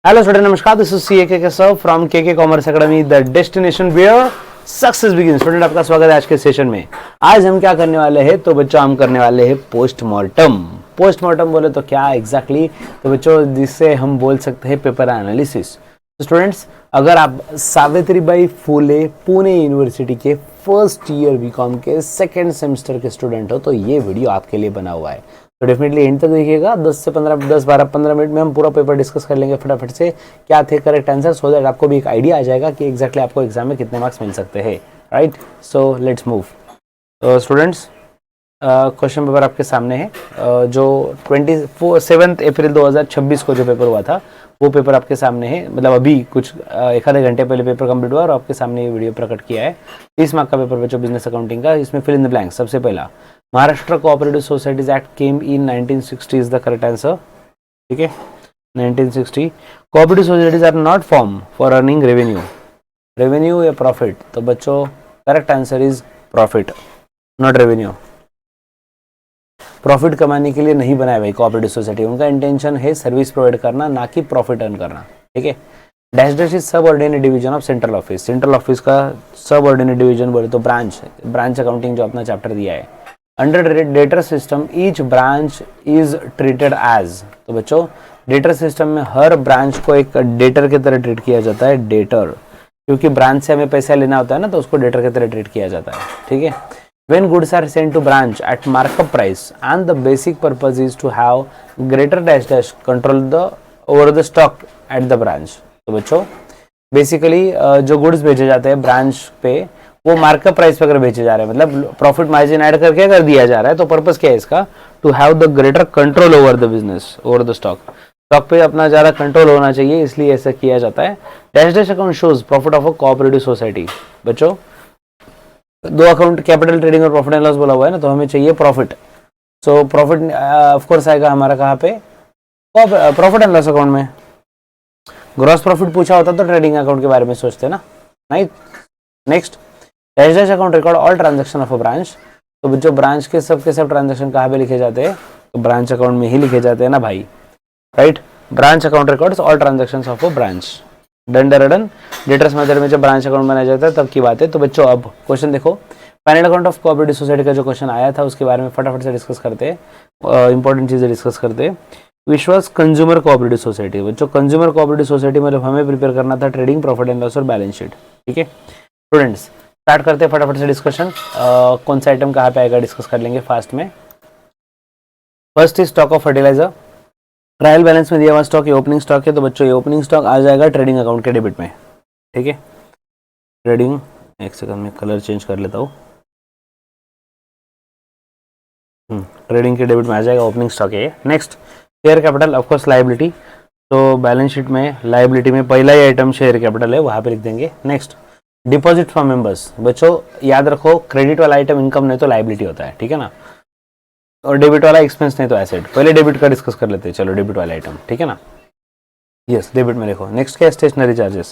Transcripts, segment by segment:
Hello student, नमस्कार। This is C K sir from K commerce academy, the destination where success begin. Student, आपका स्वागत है आज के सेशन में। आज हम क्या करने वाले हैं? तो बच्चों, हम करने वाले हैं पोस्टमार्टम। पोस्टमार्टम बोले तो क्या एग्जैक्टली तो बच्चों, जिससे हम बोल सकते हैं पेपर एनालिसिस। स्टूडेंट्स, अगर आप सावित्रीबाई फुले पुणे यूनिवर्सिटी के फर्स्ट ईयर बीकॉम के सेकेंड सेमेस्टर के स्टूडेंट हो तो ये वीडियो आपके लिए बना हुआ है। तो डेफिनेटली एंड तक देखिएगा। 10-12-15 मिनट में हम पूरा पेपर डिस्कस कर लेंगे फटाफट से, क्या थे करेक्ट आंसर, सो दैट आपको भी एक आइडिया आ जाएगा कि एग्जैक्टली आपको एग्जाम में कितने मार्क्स मिल सकते हैं। Right, so let's move. तो स्टूडेंट्स, क्वेश्चन पेपर आपके सामने है। जो 7 अप्रैल 2026 को जो पेपर हुआ था वो पेपर आपके सामने है। मतलब अभी कुछ एक आधे घंटे पहले पेपर कंप्लीट हुआ और आपके सामने ये वीडियो प्रकट किया है। 30 मार्क का पेपर बच्चों बिजनेस अकाउंटिंग का। इसमें फिल इन द ब्लैंक। सबसे पहला, Maharashtra cooperative societies act came in 1960 is the correct answer. ठीक है, 1960। Cooperative societies are not form for earning revenue या प्रॉफिट। तो बच्चों correct answer is profit, not revenue. Profit कमाने के लिए नहीं बनाया भाई कोऑपरेटिव सोसाइटी। उनका इंटेंशन है सर्विस प्रोवाइड करना, ना कि प्रॉफिट अर्न करना। ठीक है। Dash dash is subordinate division of central office. Central office का सब ऑर्डिनेट डिवीजन बोले तो ब्रांच अकाउंटिंग जो अपना चैप्टर दिया है। Under debtor system each branch is treated as. तो बच्चों, डेटर सिस्टम में हर ब्रांच को एक डेटर की तरह ट्रीट किया जाता है। डेटर, क्योंकि ब्रांच से हमें पैसा लेना होता है ना, तो उसको डेटर की तरह ट्रीट किया जाता है। ठीक है। When goods are sent to branch at markup price and the basic purpose is to have greater dash dash control over the stock at the branch। तो बच्चों बेसिकली जो गुड्स भेजे जाते हैं ब्रांच पे वो मार्कअप प्राइस पे अगर बेचे जा रहे हैं, मतलब प्रॉफिट मार्जिन ऐड करके अगर दिया जा रहा है, तो पर्पस क्या है इसका? To have the greater control over the business, over the stock पे अपना ज़्यादा कंट्रोल होना चाहिए, इसलिए ऐसा किया जाता है। Dash dash account shows profit of a cooperative society. बच्चों, दो अकाउंट कैपिटल ट्रेडिंग और प्रॉफिट एंड लॉस बोला हुआ है ना, तो हमें चाहिए profit. So profit of course आएगा हमारा कहाँ पे? प्रॉफिट एंड लॉस अकाउंट में। ग्रॉस प्रॉफिट पूछा होता तो ट्रेडिंग अकाउंट के बारे में सोचते ना। नहीं। Next, dash dash account record all transaction of a branch. तो जो ब्रांच के सब ट्रांजैक्शन कहाँ पे लिखे जाते हैं? तो ब्रांच अकाउंट में ही लिखे जाते हैं ना भाई। Right, branch account records all transactions of a branch. Done debtors method में जब ब्रांच अकाउंट बनाया जाता है तब की बात है। तो बच्चों अब क्वेश्चन देखो, final account of cooperative society का जो क्वेश्चन आया था उसके बारे में फटाफट से डिस्कस करते हैं। इंपॉर्टेंट चीजें डिस्कस करते हैं। विश्वास कंज्यूमर कोऑपरेटिव सोसाइटी। बच्चों, कंज्यूमर कोऑपरेटिव सोसाइटी मतलब हमें प्रिपेयर करना था ट्रेडिंग, प्रॉफिट एंड लॉस और बैलेंस शीट। ठीक है स्टूडेंट्स, स्टार्ट करते हैं फटाफट से डिस्कशन। कौन सा आइटम कहाँ पे आएगा डिस्कस कर लेंगे फास्ट में। First is stock of fertiliser. Trial balance में दिया हुआ स्टॉक ये ओपनिंग स्टॉक है। तो बच्चों ये ओपनिंग स्टॉक आ जाएगा ट्रेडिंग अकाउंट के डेबिट में। ठीक है, ट्रेडिंग, एक सेकंड में कलर चेंज कर लेता हूँ। ट्रेडिंग के डेबिट में आ जाएगा, ओपनिंग स्टॉक है। Next, share capital, of course liability. तो बैलेंस शीट में लायबिलिटी में पहला ही आइटम शेयर कैपिटल है, वहाँ पे लिख देंगे। Next, deposit from members. बच्चों याद रखो, क्रेडिट वाला आइटम इनकम नहीं तो लायबिलिटी होता है। ठीक है ना, और डेबिट वाला एक्सपेंस नहीं तो एसेट। पहले डेबिट का डिस्कस कर लेते हैं। चलो, डेबिट वाला आइटम, ठीक है ना। यस, डेबिट में देखो। नेक्स्ट क्या है? Stationery charges.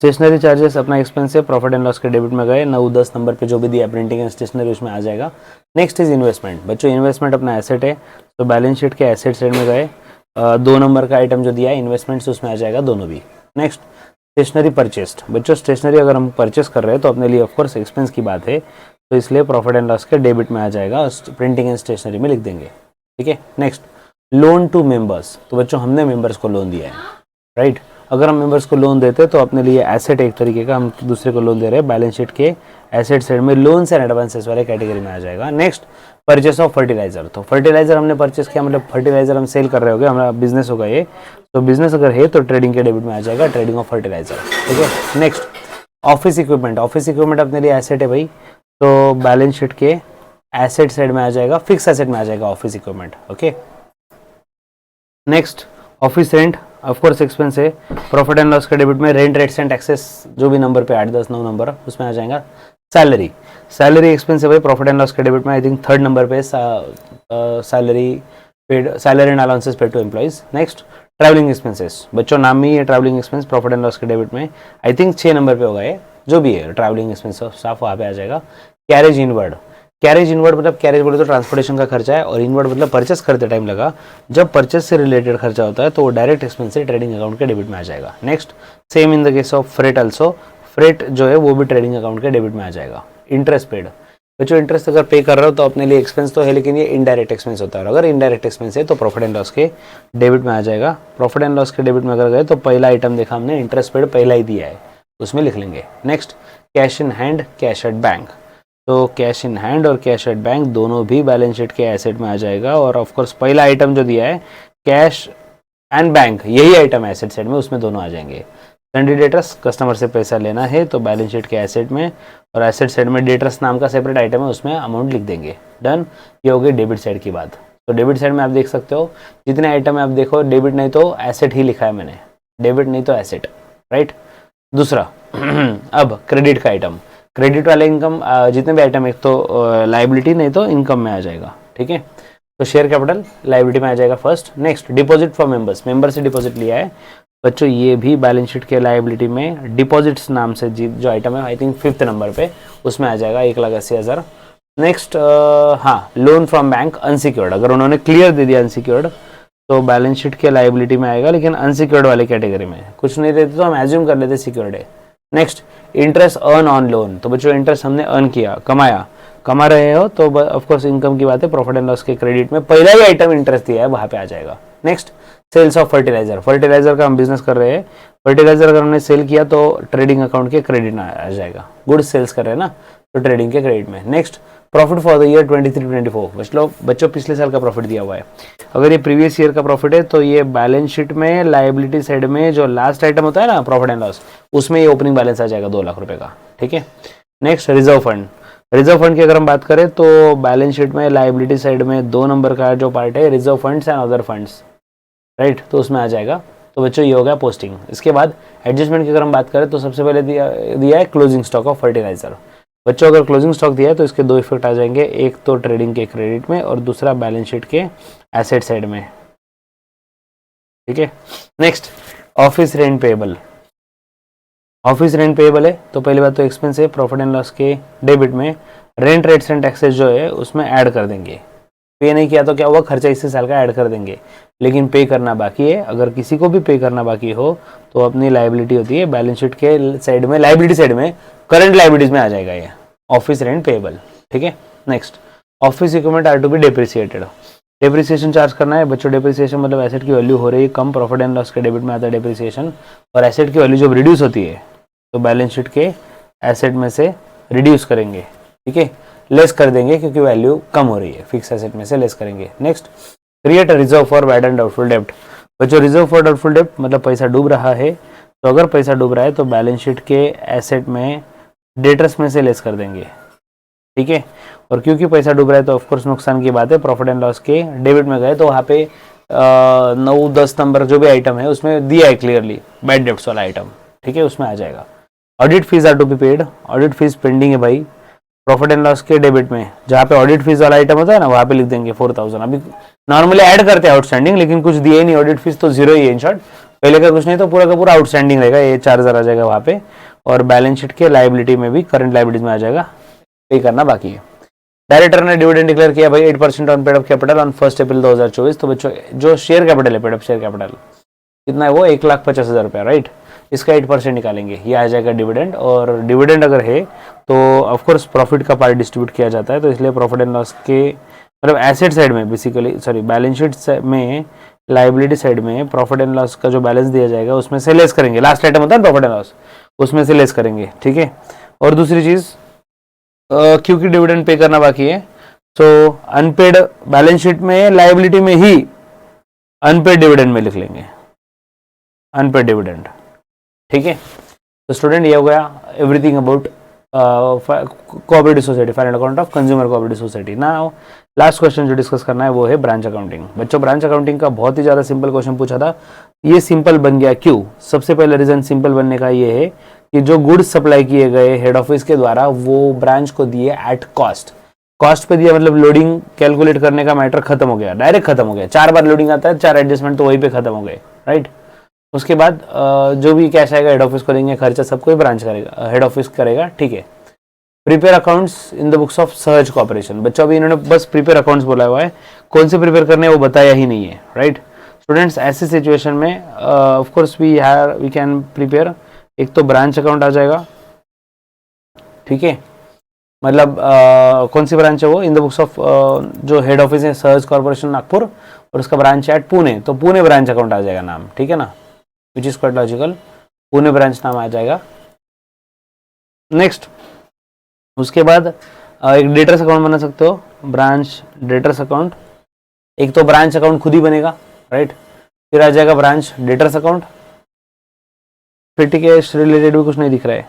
स्टेशनरी चार्जेस अपना एक्सपेंस है, प्रॉफिट एंड लॉस के डेबिट में गए। 9-10 नंबर पे जो भी दिया प्रिंटिंग एंड स्टेशनरी उसमें आ जाएगा। Next is investment. बच्चों इन्वेस्टमेंट अपना एसेट है, तो बैलेंस शीट के एसेट साइड में गए। 2 नंबर का आइटम जो दिया है इन्वेस्टमेंट्स, उसमें आ जाएगा दोनों भी। Next, stationery purchased. बच्चों स्टेशनरी अगर हम परचेस कर रहे हैं तो अपने लिए ऑफकोर्स एक्सपेंस की बात है, तो इसलिए प्रॉफिट एंड लॉस के डेबिट में आ जाएगा, प्रिंटिंग एंड स्टेशनरी में लिख देंगे। ठीक है। Next, loan to members. तो बच्चों हमने मेंबर्स को लोन दिया है। राइट, अगर हम मेंबर्स को लोन देते तो अपने लिए एसेट एक तरीके का, हम दूसरे को लोन दे रहे हैं। बैलेंस शीट के एसेट साइड में लोन्स एंड एडवांसेस वाले कैटेगरी में आ जाएगा। Next, purchase of fertiliser. तो फर्टिलाइजर हमने परचेस किया, मतलब फर्टिलाइजर हम सेल कर रहे होंगे, हमारा बिजनेस होगा ये। तो बिजनेस अगर है तो ट्रेडिंग के डेबिट में आ जाएगा, ट्रेडिंग ऑफ फर्टिलाइजर। ठीक है। Next, office equipment. Office equipment अपने लिए एसेट है भाई, तो बैलेंस शीट के एसेट साइड में आ जाएगा, फिक्स एसेट में आ जाएगा office equipment. Okay. Next, office rent, of course expense है, प्रॉफिट एंड लॉस के डेबिट में। रेंट, रेट्स एंड टैक्सेस जो भी नंबर पे 8-10-9 नंबर उसमें आ जाएगा। सैलरी एक्सपेंस है भाई, प्रॉफिट एंड लॉस के डेबिट में। आई थिंक 3rd नंबर पे salary paid, salary and allowances paid to employees. Next, travelling expenses. बच्चों नाम ही है travelling expense, profit and loss के डेबिट में। आई थिंक 6 नंबर पे होगा ये, जो भी है ट्रैवलिंग एक्सपेंस स्टाफ वहाँ पे आ जाएगा। Carriage inward. कैरेज इनवर्ड मतलब कैरेज बोले तो ट्रांसपोर्टेशन का खर्चा है, और इनवर्ड मतलब परचेस करते टाइम लगा। जब परचेस से रिलेटेड खर्चा होता है तो वो डायरेक्ट एक्सपेंस से ट्रेडिंग अकाउंट के डेबिट में आ जाएगा। Next, same in the case of freight also, freight जो है वो भी ट्रेडिंग अकाउंट के डेबिट में आ जाएगा। इंटरेस्ट पेड, बच्चों इंटरेस्ट अगर पे कर रहे हो तो अपने लिए एक्सपेंस तो है, लेकिन ये इनडायरेक्ट एक्सपेंस होता है। अगर इनडायरेक्ट एक्सपेंस है तो प्रॉफिट एंड लॉस के डेबिट में आ जाएगा। प्रॉफिट एंड लॉस के डेबिट में अगर गए तो पहला आइटम देखा हमने, इंटरेस्ट पेड पहला ही दिया है, उसमें लिख लेंगे। Next, cash in hand, cash at bank, तो कैश इन हैंड और कैश एट बैंक दोनों भी बैलेंस शीट के एसेट में आ जाएगा। और ऑफकोर्स पहला आइटम जो दिया है कैश एंड बैंक, यही आइटम है एसेट साइड में, उसमें दोनों आ जाएंगे। सन्डी डेटर्स, कस्टमर से पैसा लेना है तो बैलेंस शीट के एसेट में, और एसेट साइड में डेटर्स नाम का सेपरेट आइटम है, उसमें अमाउंट लिख देंगे। डन, ये हो गई डेबिट साइड की बात। तो डेबिट साइड में आप देख सकते हो जितने आइटम है, आप देखो डेबिट नहीं तो एसेट ही लिखा है मैंने, डेबिट नहीं तो एसेट, राइट। दूसरा अब क्रेडिट का आइटम, क्रेडिट वाले इनकम जितने भी आइटम, एक तो लाइबिलिटी नहीं तो इनकम में आ जाएगा, ठीक है। तो शेयर कैपिटल लाइबिलिटी में आ जाएगा first. Next, deposit for members, member से डिपॉजिट लिया है बच्चों, ये भी बैलेंस शीट के लाइबिलिटी में डिपॉजिट्स नाम से जो आइटम है, आई थिंक 5th नंबर पे, उसमें आ जाएगा 1,80,000। नेक्स्ट, हाँ, लोन फ्रॉम बैंक अनसिक्योर्ड, अगर उन्होंने क्लियर दे दिया अनसिक्योर्ड तो बैलेंस शीट के लाइबिलिटी में आएगा, लेकिन अनसिक्योर्ड वाले कैटेगरी में। कुछ नहीं देते तो हम एज्यूम कर लेते सिक्योर्ड है। Next, interest earn on loan, तो बच्चों इंटरेस्ट हमने अर्न किया, कमा रहे हो तो ऑफकोर्स इनकम की बात है, प्रॉफिट एंड लॉस के क्रेडिट में पहला ही आइटम इंटरेस्ट दिया है, वहां पे आ जाएगा। Next, sales of fertiliser, fertiliser का हम बिजनेस कर रहे हैं, फर्टिलाइजर अगर हमने सेल किया तो ट्रेडिंग अकाउंट के क्रेडिट में आ जाएगा। गुड्स सेल्स कर रहे हैं ना, तो ट्रेडिंग के क्रेडिट में। Next, profit for the year 23-24, बच्चों पिछले साल का प्रॉफिट दिया हुआ है, अगर ये प्रीवियस ईयर का प्रॉफिट है तो ये बैलेंस शीट में लाइबिलिटी साइड में जो लास्ट आइटम होता है ना प्रॉफिट एंड लॉस, उसमें ये ओपनिंग बैलेंस आ जाएगा 2 लाख रुपए का, ठीक है। Next, reserve fund, reserve fund की अगर हम बात करें तो बैलेंस शीट में लाइबिलिटी साइड में 2 नंबर का जो पार्ट है reserve funds and other funds, right, तो उसमें आ जाएगा। तो बच्चों ये हो गया पोस्टिंग। इसके बाद एडजस्टमेंट की अगर हम बात करें तो सबसे पहले दिया है क्लोजिंग स्टॉक ऑफ फर्टिलाइजर। बच्चों अगर क्लोजिंग स्टॉक दिया है तो इसके 2 इफेक्ट आ जाएंगे, एक तो ट्रेडिंग के क्रेडिट में और दूसरा बैलेंस शीट के एसेट साइड में, ठीक है। Next, office rent payable, office rent payable है तो पहली बात तो एक्सपेंस है, प्रॉफिट एंड लॉस के डेबिट में रेंट रेट्स एंड टैक्सेस जो है उसमें ऐड कर देंगे। पे नहीं किया तो क्या हुआ, खर्चा इसी साल का ऐड कर देंगे, लेकिन पे करना बाकी है। अगर किसी को भी पे करना बाकी हो तो अपनी लाइबिलिटी होती है बैलेंस शीट के साइड में, लाइबिलिटी साइड में करंट लाइबिलिटीज में आ जाएगा ये ऑफिस रेंट पेएबल, ठीक है। Next, office equipment are to be depreciated, depreciation charge करना है बच्चों। डेप्रिसिएशन मतलब एसेट की वैल्यू हो रही है कम, प्रॉफिट एंड लॉस के डेबिट में आता है डेप्रिसिएशन, और एसेट की वैल्यू जब रिड्यूस होती है तो बैलेंस शीट के एसेट में से रिड्यूस करेंगे, ठीक है, लेस कर देंगे क्योंकि वैल्यू कम हो रही है, फिक्स एसेट में से लेस करेंगे। Next, create a reserve for bad and doubtful डेब्ट, बच्चों रिजर्व फॉर डाउटफुल डेब्ट मतलब पैसा डूब रहा है, तो अगर पैसा डूब रहा है तो बैलेंस शीट के एसेट में डेटर्स में से लेस कर देंगे, ठीक है। और क्योंकि पैसा डूब रहा है तो ऑफकोर्स नुकसान की बात है, प्रॉफिट एंड लॉस के डेबिट में गए तो वहाँ पे 9-10 नंबर जो भी आइटम है उसमें दिया है क्लियरली बैड डेब्ट्स वाला आइटम, ठीक है, उसमें आ जाएगा। Audit fees are to be paid, audit fees pending है भाई, प्रॉफिट एंड लॉस के डेबिट में जहाँ पे ऑडिट फीस वाला आइटम होता है ना वहाँ पे लिख देंगे 4000। अभी नॉर्मली ऐड करते हैं आउटस्टैंडिंग, लेकिन कुछ दिए ही नहीं, ऑडिट फीस तो 0 ही है इन शॉर्ट, पहले का कुछ नहीं तो पूरा का पूरा आउटस्टैंडिंग रहेगा, ये 4000 आ जाएगा वहाँ पे। और बैलेंस शीट के लाइबिलिटी में भी करंट लाइबिलिटीज में आ जाएगा, पे करना बाकी है। डायरेक्टर ने डिविडेंड डिक्लेयर किया भाई 8% on paid up capital on 1 अप्रैल 2024, तो बच्चों जो शेयर कैपिटल है, पेड अप शेयर कैपिटल कितना है वो 1,50,000 रुपया, राइट, इसका 8% निकालेंगे, ये आ जाएगा डिविडेंड। और डिविडेंड अगर है तो ऑफकोर्स प्रॉफिट का पार्ट डिस्ट्रीब्यूट किया जाता है, तो इसलिए प्रॉफिट एंड लॉस के मतलब एसेट साइड में बेसिकली, सॉरी बैलेंस शीट में लाइबिलिटी साइड में प्रॉफिट एंड लॉस का जो बैलेंस दिया जाएगा उसमें से लेस करेंगे, लास्ट आइटम होता है प्रॉफिट एंड लॉस, उसमें से लेस करेंगे, ठीक है। और दूसरी चीज क्योंकि डिविडेंड पे करना बाकी है तो अनपेड बैलेंस शीट में लाइबिलिटी में ही अनपेड डिविडेंड में लिख लेंगे, अनपेड डिविडेंड, ठीक है। तो स्टूडेंट ये हो गया everything about cooperative society, final account of consumer cooperative society. Now last question जो डिस्कस करना है वो है ब्रांच अकाउंटिंग। बच्चों ब्रांच अकाउंटिंग का बहुत ही ज्यादा सिंपल क्वेश्चन पूछा था, ये सिंपल बन गया क्यों? सबसे पहले रीजन सिंपल बनने का ये है कि जो गुड्स सप्लाई किए गए हेड ऑफिस के द्वारा वो ब्रांच को दिए एट कॉस्ट, कॉस्ट पे दिया मतलब लोडिंग कैलकुलेट करने का मैटर खत्म हो गया, डायरेक्ट खत्म हो गया, 4 बार लोडिंग आता है, 4 एडजस्टमेंट तो वहीं पे खत्म हो गए, राइट। उसके बाद जो भी कैश आएगा हेड ऑफिस को देंगे, खर्चा सब कोई ब्रांच करेगा, हेड ऑफिस करेगा, ठीक है। Prepare accounts in the books of सहज कॉर्पोरेशन। बच्चों अभी इन्होंने बस प्रिपेयर अकाउंट्स बोला हुआ है, कौन से प्रिपेयर करने हैं वो बताया ही नहीं है, राइट स्टूडेंट्स। ऐसी सिचुएशन में of course we can prepare, एक तो ब्रांच अकाउंट आ जाएगा, ठीक है, मतलब कौन सी ब्रांच है वो, इन द बुक्स ऑफ जो हेड ऑफिस है सहज कॉर्पोरेशन नागपुर और उसका ब्रांच है एट पुणे, तो पुणे ब्रांच अकाउंट आ जाएगा नाम, ठीक है ना, which is quite logical, Pune branch नाम आ जाएगा। नेक्स्ट उसके बाद एक डेटर्स अकाउंट बना सकते हो, ब्रांच डेटर्स अकाउंट, एक तो ब्रांच अकाउंट खुद ही बनेगा, राइट, फिर आ जाएगा ब्रांच डेटर्स अकाउंट, फिर ठीक है इससे रिलेटेड भी कुछ नहीं दिख रहा है,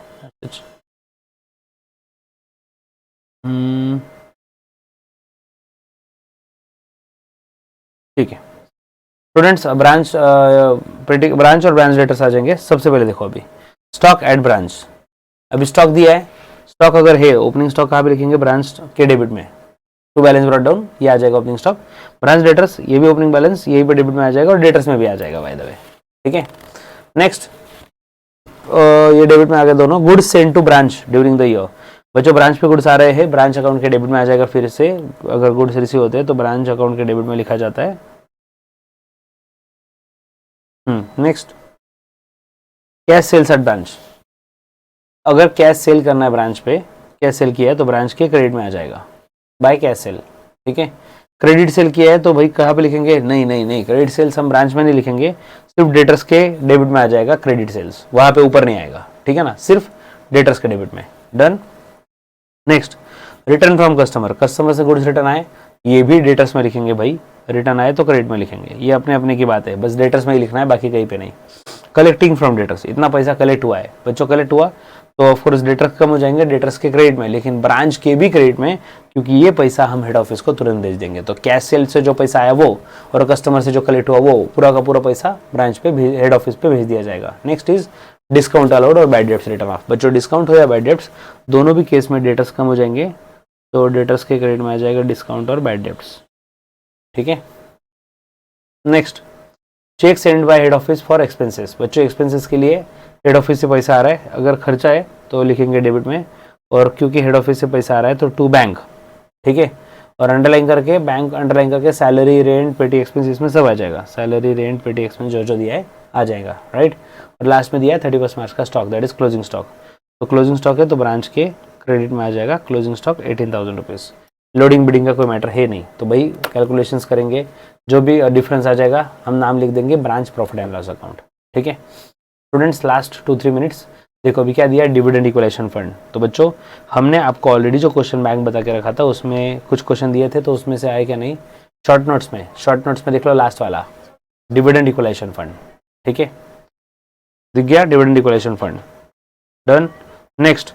ठीक है स्टूडेंट्स। ब्रांच और ब्रांच डेटर्स आ जाएंगे। सबसे पहले देखो अभी स्टॉक एट ब्रांच, अभी स्टॉक दिया है, स्टॉक अगर है ओपनिंग स्टॉक कहाँ पे लिखेंगे, ब्रांच के डेबिट में, टू बैलेंस ब्रॉट डाउन ये आ जाएगा ओपनिंग स्टॉक। ब्रांच डेटर्स ये भी ओपनिंग बैलेंस यही पे डेबिट में आ जाएगा और डेटर्स में भी आ जाएगा बाय द वे, ठीक है। नेक्स्ट ये डेबिट में आ गए दोनों। Goods send to branch during the year, बच्चों ब्रांच पे गुड्स आ रहे हैं, ब्रांच अकाउंट के डेबिट में आ जाएगा, फिर से अगर गुड्स रिसीव होते हैं तो ब्रांच अकाउंट के डेबिट में लिखा जाता है। Next cash sales at branch, अगर कैश सेल करना है ब्रांच पे, कैश सेल किया है तो ब्रांच के क्रेडिट में आ जाएगा बाय कैश सेल, ठीक है। क्रेडिट सेल किया है तो भाई कहाँ पे लिखेंगे, नहीं क्रेडिट सेल्स हम ब्रांच में नहीं लिखेंगे, सिर्फ डेटर्स के डेबिट में आ जाएगा क्रेडिट सेल्स, वहां पे ऊपर नहीं आएगा, ठीक है ना, सिर्फ डेटर्स के डेबिट में, done. Next return from customer, customer से गुड्स रिटर्न आए, ये भी डेटर्स में लिखेंगे भाई, रिटर्न आए तो क्रेडिट में लिखेंगे, ये अपने अपने की बात है, बस डेटर्स में ही लिखना है, बाकी कहीं पे नहीं। कलेक्टिंग फ्रॉम डेटर्स, इतना पैसा कलेक्ट हुआ है बच्चों, कलेक्ट हुआ तो ऑफकोर्स डेटर्स कम हो जाएंगे, डेटर्स के क्रेडिट में, लेकिन ब्रांच के भी क्रेडिट में, क्योंकि ये पैसा हम हेड ऑफिस को तुरंत भेज देंगे। तो कैश सेल से जो पैसा आया वो और कस्टमर से जो कलेक्ट हुआ वो पूरा का पूरा पैसा ब्रांच पे हेड ऑफिस पे भेज दिया जाएगा। नेक्स्ट इज डिस्काउंट अलाउड और बैड डेट्स रिटर्न ऑफ, बच्चों डिस्काउंट हो या बैड डेट्स दोनों भी केस में डेटर्स कम हो जाएंगे, तो डेटर्स के क्रेडिट में आ जाएगा डिस्काउंट और बैड डेट्स, ठीक है। Next cheque send by head office for expenses, बच्चों एक्सपेंसेस के लिए हेड ऑफिस से पैसा आ रहा है, अगर खर्चा है तो लिखेंगे डेबिट में, और क्योंकि हेड ऑफिस से पैसा आ रहा है तो टू बैंक, ठीक है, और अंडरलाइन करके बैंक अंडरलाइन करके सैलरी रेंट पेटी एक्सपेंस इसमें सब आ जाएगा, सैलरी रेंट पेटी एक्सपेंस जो दिया है आ जाएगा, राइट। और लास्ट में दिया है 31 मार्च का stock, that is closing stock, तो क्लोजिंग स्टॉक है तो ब्रांच के क्रेडिट में आ जाएगा closing stock 18,000 rupees. Loading bidding का कोई मैटर है नहीं, तो भाई कैलकुलेशंस करेंगे, जो भी डिफरेंस आ जाएगा हम नाम लिख देंगे branch profit and loss account, ठीक है स्टूडेंट्स। लास्ट 2-3 मिनट्स देखो अभी क्या दिया है, डिविडेंड इक्वलाइजेशन फंड। तो बच्चों हमने आपको ऑलरेडी जो क्वेश्चन बैंक बता के रखा था उसमें कुछ क्वेश्चन दिए थे, तो उसमें से आए क्या नहीं, शॉर्ट नोट्स में देख लो लास्ट वाला डिविडेंड इक्वलाइजेशन फंड, ठीक है, दिख गया dividend equalisation fund, done. Next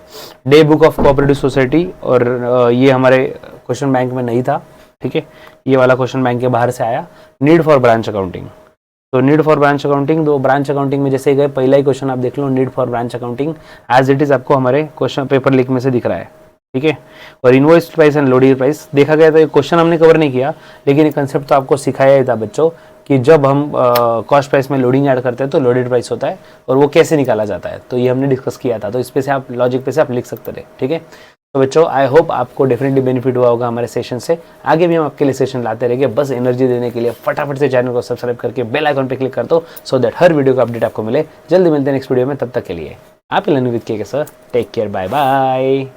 day book of cooperative society, और ये हमारे क्वेश्चन बैंक में नहीं था, ठीक है, ये वाला क्वेश्चन बैंक के बाहर से आया। नीड फॉर ब्रांच अकाउंटिंग, तो नीड फॉर ब्रांच अकाउंटिंग, तो ब्रांच अकाउंटिंग में जैसे गए पहला ही क्वेश्चन आप देख लो, need for branch accounting as it is आपको हमारे क्वेश्चन पेपर लीक में से दिख रहा है, ठीक है। और invoice price and loaded price देखा गया था, क्वेश्चन हमने कवर नहीं किया, लेकिन ये कंसेप्ट तो आपको सिखाया ही था बच्चों कि जब हम कॉस्ट प्राइस में लोडिंग ऐड करते हैं तो लोडेड प्राइस होता है और वो कैसे निकाला जाता है, तो ये हमने डिस्कस किया था, तो इस पे से आप लॉजिक पे से आप लिख सकते थे, ठीक है। तो बच्चों आई होप आपको डेफिनेटली बेनिफिट हुआ होगा हमारे सेशन से, आगे भी हम आपके लिए सेशन लाते रहेंगे। बस एनर्जी देने के लिए फटाफट से चैनल को सब्सक्राइब करके बेल आइकन पे क्लिक कर दो, सो दैट हर वीडियो का अपडेट आपको मिले। जल्दी मिलते हैं नेक्स्ट वीडियो में, तब तक के लिए आप learning with K sir, take care, bye bye.